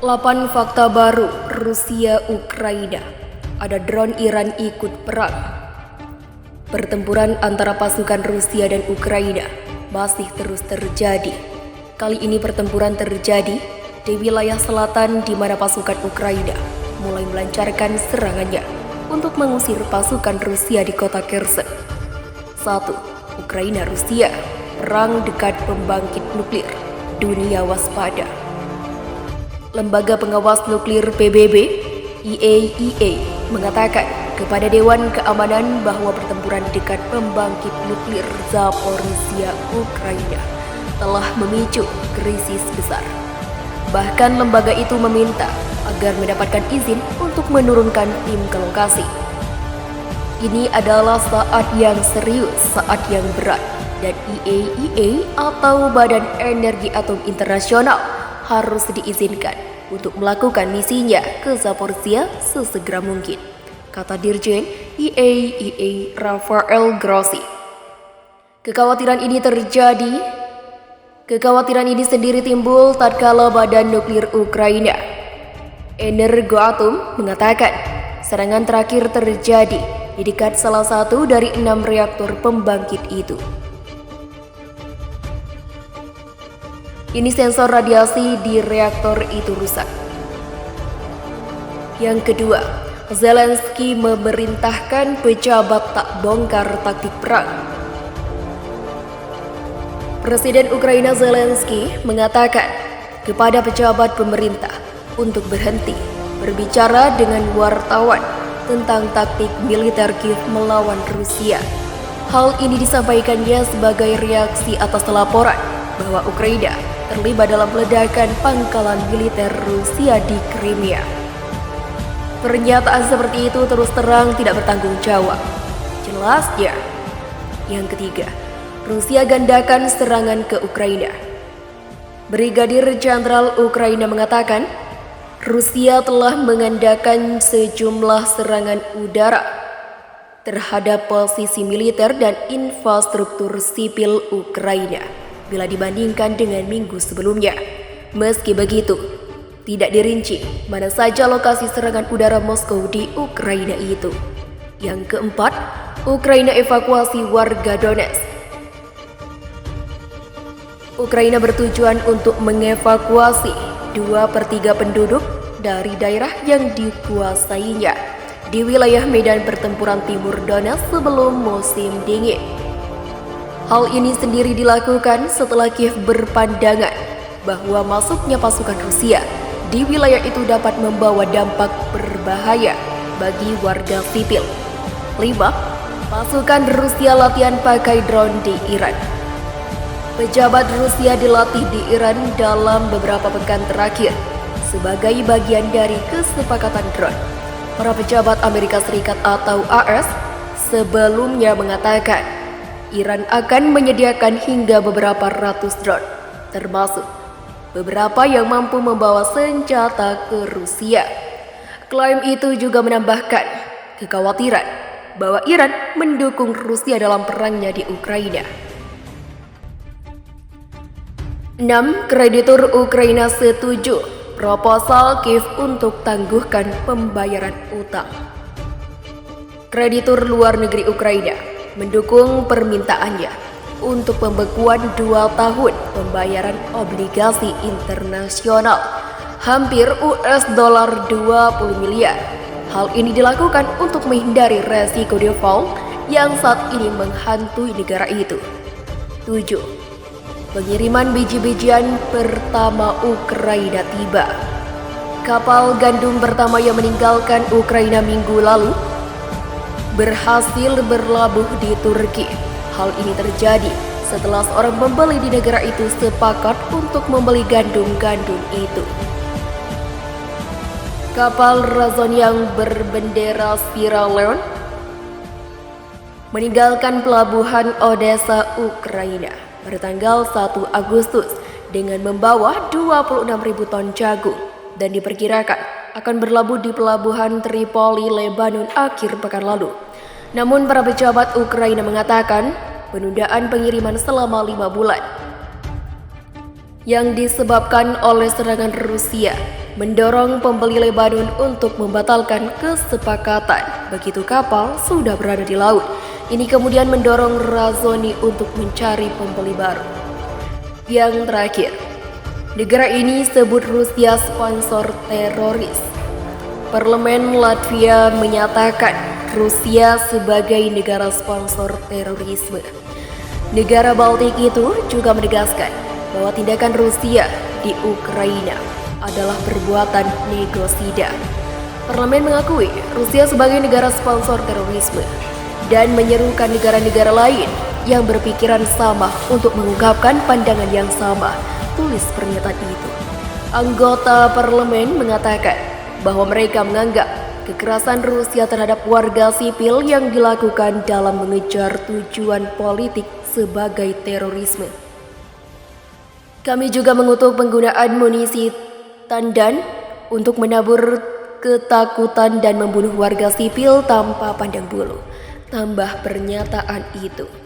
8 fakta baru Rusia-Ukraina. Ada drone Iran ikut perang. Pertempuran antara pasukan Rusia dan Ukraina masih terus terjadi. Kali ini pertempuran terjadi di wilayah selatan di mana pasukan Ukraina mulai melancarkan serangannya untuk mengusir pasukan Rusia di kota Kherson. 1. Ukraina-Rusia, perang dekat pembangkit nuklir. Dunia waspada. Lembaga Pengawas Nuklir PBB, IAEA, mengatakan kepada Dewan Keamanan bahwa pertempuran dekat pembangkit nuklir Zaporizhzhia, Ukraina telah memicu krisis besar. Bahkan lembaga itu meminta agar mendapatkan izin untuk menurunkan tim ke lokasi. Ini adalah saat yang serius, saat yang berat, dan IAEA atau Badan Energi Atom Internasional harus diizinkan untuk melakukan misinya ke Zaporizhzhia sesegera mungkin, kata Dirjen IAEA Rafael Grossi. Kekhawatiran ini sendiri timbul tatkala Badan Nuklir Ukraina, Energoatom, mengatakan serangan terakhir terjadi di dekat salah satu dari 6 reaktor pembangkit itu. Ini sensor radiasi di reaktor itu rusak. Yang kedua, Zelensky memerintahkan pejabat tak bongkar taktik perang. Presiden Ukraina Zelensky mengatakan kepada pejabat pemerintah untuk berhenti berbicara dengan wartawan tentang taktik militer Kiev melawan Rusia. Hal ini disampaikannya sebagai reaksi atas laporan bahwa Ukraina terlibat dalam ledakan pangkalan militer Rusia di Crimea. Pernyataan seperti itu terus terang tidak bertanggung jawab. Jelasnya. Yang ketiga, Rusia gandakan serangan ke Ukraina. Brigadir Jenderal Ukraina mengatakan, Rusia telah mengandalkan sejumlah serangan udara terhadap posisi militer dan infrastruktur sipil Ukraina bila dibandingkan dengan minggu sebelumnya. Meski begitu, tidak dirinci mana saja lokasi serangan udara Moskow di Ukraina itu. Yang keempat, Ukraina evakuasi warga Donetsk. Ukraina bertujuan untuk mengevakuasi 2/3 penduduk dari daerah yang dikuasainya di wilayah medan pertempuran timur Donetsk sebelum musim dingin. Hal ini sendiri dilakukan setelah Kiev berpandangan bahwa masuknya pasukan Rusia di wilayah itu dapat membawa dampak berbahaya bagi warga sipil. 5. Pasukan Rusia latihan pakai drone di Iran. Pejabat Rusia dilatih di Iran dalam beberapa pekan terakhir sebagai bagian dari kesepakatan drone. Para pejabat Amerika Serikat atau AS sebelumnya mengatakan Iran akan menyediakan hingga beberapa ratus drone, termasuk beberapa yang mampu membawa senjata ke Rusia. Klaim itu juga menambahkan kekhawatiran bahwa Iran mendukung Rusia dalam perangnya di Ukraina. 6. Kreditur Ukraina setuju proposal Kiev untuk tangguhkan pembayaran utang. Kreditur luar negeri Ukraina mendukung permintaannya untuk pembekuan 2 tahun pembayaran obligasi internasional hampir $20 miliar. Hal ini dilakukan untuk menghindari resiko default yang saat ini menghantui negara itu. 7. Pengiriman biji-bijian pertama Ukraina tiba. Kapal gandum pertama yang meninggalkan Ukraina minggu lalu berhasil berlabuh di Turki. Hal ini terjadi setelah seorang pembeli di negara itu sepakat untuk membeli gandum-gandum itu. Kapal Razon yang berbendera Sierra Leone meninggalkan pelabuhan Odessa, Ukraina pada tanggal 1 Agustus dengan membawa 26.000 ton jagung dan diperkirakan akan berlabuh di pelabuhan Tripoli, Lebanon akhir pekan lalu. Namun para pejabat Ukraina mengatakan penundaan pengiriman selama 5 bulan. yang disebabkan oleh serangan Rusia mendorong pembeli Lebanon untuk membatalkan kesepakatan begitu kapal sudah berada di laut. Ini kemudian mendorong Razoni untuk mencari pembeli baru. Yang terakhir, negara ini sebut Rusia sponsor teroris. Parlemen Latvia menyatakan Rusia sebagai negara sponsor terorisme. Negara Baltik itu juga menegaskan bahwa tindakan Rusia di Ukraina adalah perbuatan negosida. Parlemen mengakui Rusia sebagai negara sponsor terorisme dan menyerukan negara-negara lain yang berpikiran sama untuk mengungkapkan pandangan yang sama, tulis pernyataan itu. Anggota parlemen mengatakan bahwa mereka menganggap kekerasan Rusia terhadap warga sipil yang dilakukan dalam mengejar tujuan politik sebagai terorisme. Kami juga mengutuk penggunaan munisi tandan untuk menabur ketakutan dan membunuh warga sipil tanpa pandang bulu, tambah pernyataan itu.